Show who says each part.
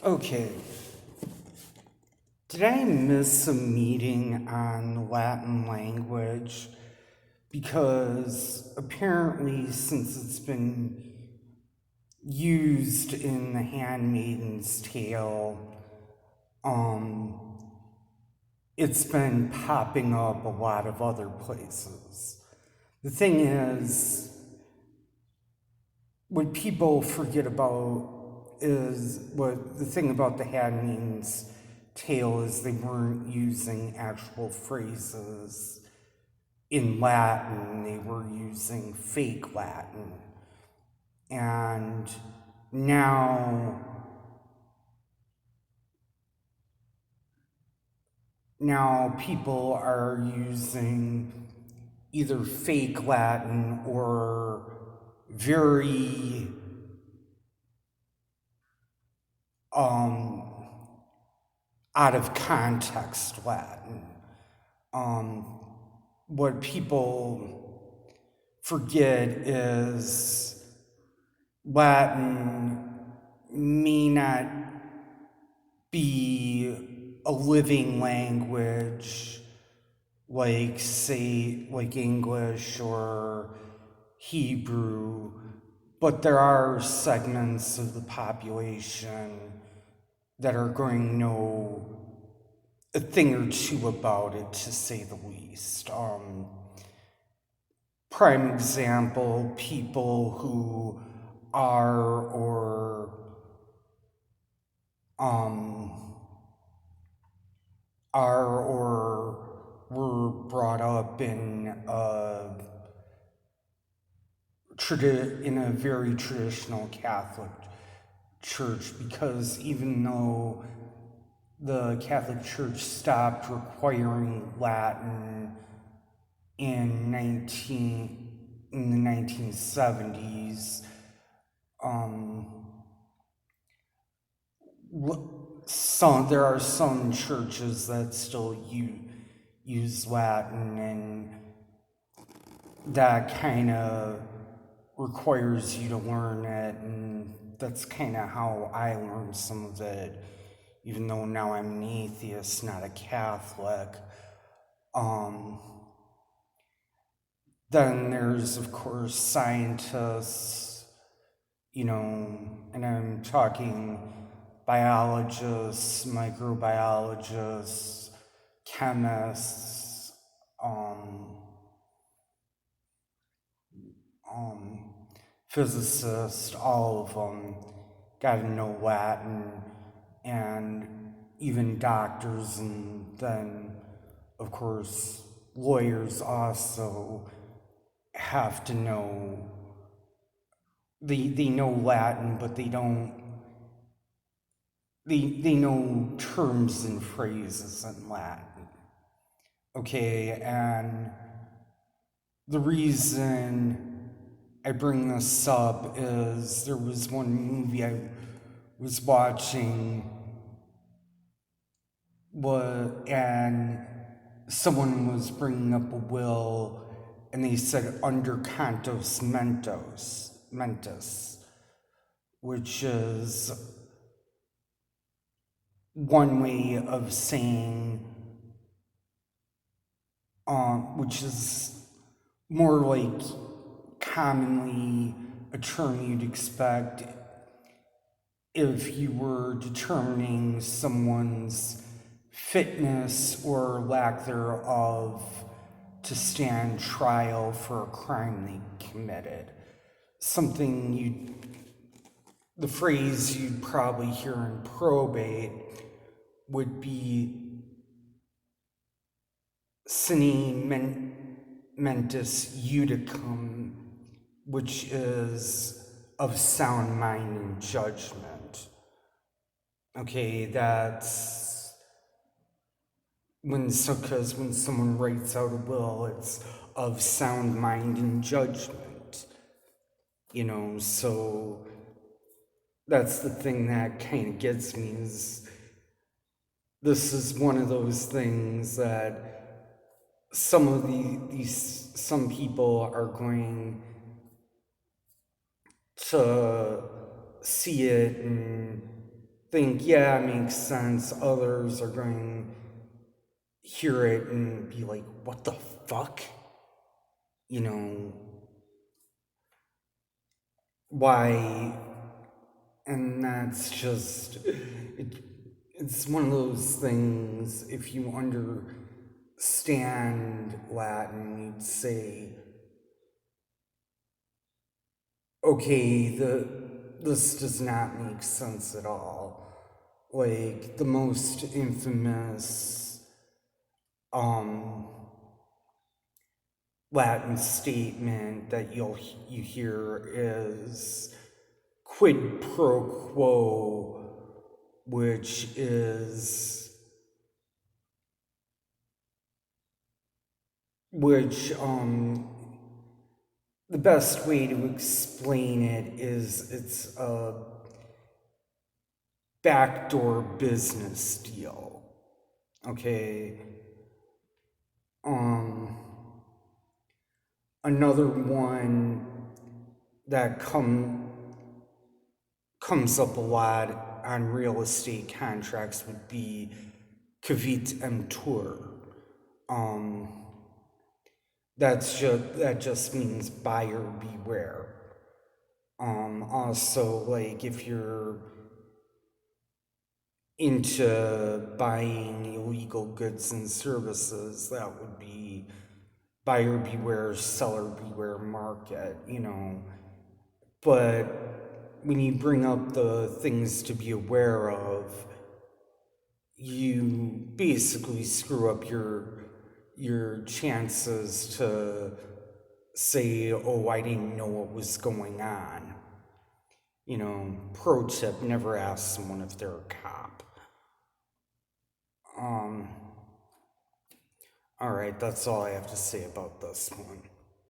Speaker 1: Okay. Did I miss a meeting on the Latin language? Because apparently, since it's been used in The Handmaid's Tale, it's been popping up a lot of other places. The thing is, what people forget about what the thing about The Handmaid's Tale is they weren't using actual phrases in Latin, they were using fake Latin. And now people are using either fake Latin or very out of context Latin. What people forget is Latin may not be a living language like, say, like English or Hebrew, but there are segments of the population that are going to know a thing or two about it, to say the least. Prime example, people who are or were brought up in a very traditional Catholic church, because even though the Catholic Church stopped requiring Latin in the 1970s, there are some churches that still use Latin, and that kind of requires you to learn it, and that's kind of how I learned some of it, even though now I'm an atheist, not a Catholic. Then there's, of course, scientists, and I'm talking biologists, microbiologists, chemists, physicists, all of them got to know Latin, and even doctors, and then, of course, lawyers also have to know. They know Latin, but they don't. They know terms and phrases in Latin. Okay, and the reason I bring this up is there was one movie I was watching, and someone was bringing up a will, and they said under cantos mentis, which is one way of saying, which is more like commonly a term you'd expect if you were determining someone's fitness or lack thereof to stand trial for a crime they committed. The phrase you'd probably hear in probate would be sine mentis judicum, which is of sound mind and judgment. Okay, that's because when someone writes out a will, it's of sound mind and judgment. So that's the thing that kind of gets me, is this is one of those things that some people are going to see it and think, yeah, it makes sense. Others are going to hear it and be like, what the fuck? You know, why? And that's just, it's one of those things, if you understand Latin, you'd say, okay, this does not make sense at all. Like, the most infamous um, Latin statement that you hear is quid pro quo, which is which the best way to explain it is it's a backdoor business deal. Okay. Um Another one that comes up a lot on real estate contracts would be Kavit emptor. Um, that just means buyer beware. Also, like if you're into buying illegal goods and services, that would be buyer beware, seller beware market. But when you bring up the things to be aware of, you basically screw up your chances to say, "Oh, I didn't know what was going on." Pro tip: never ask someone if they're a cop. Um. All right, that's all I have to say about this one.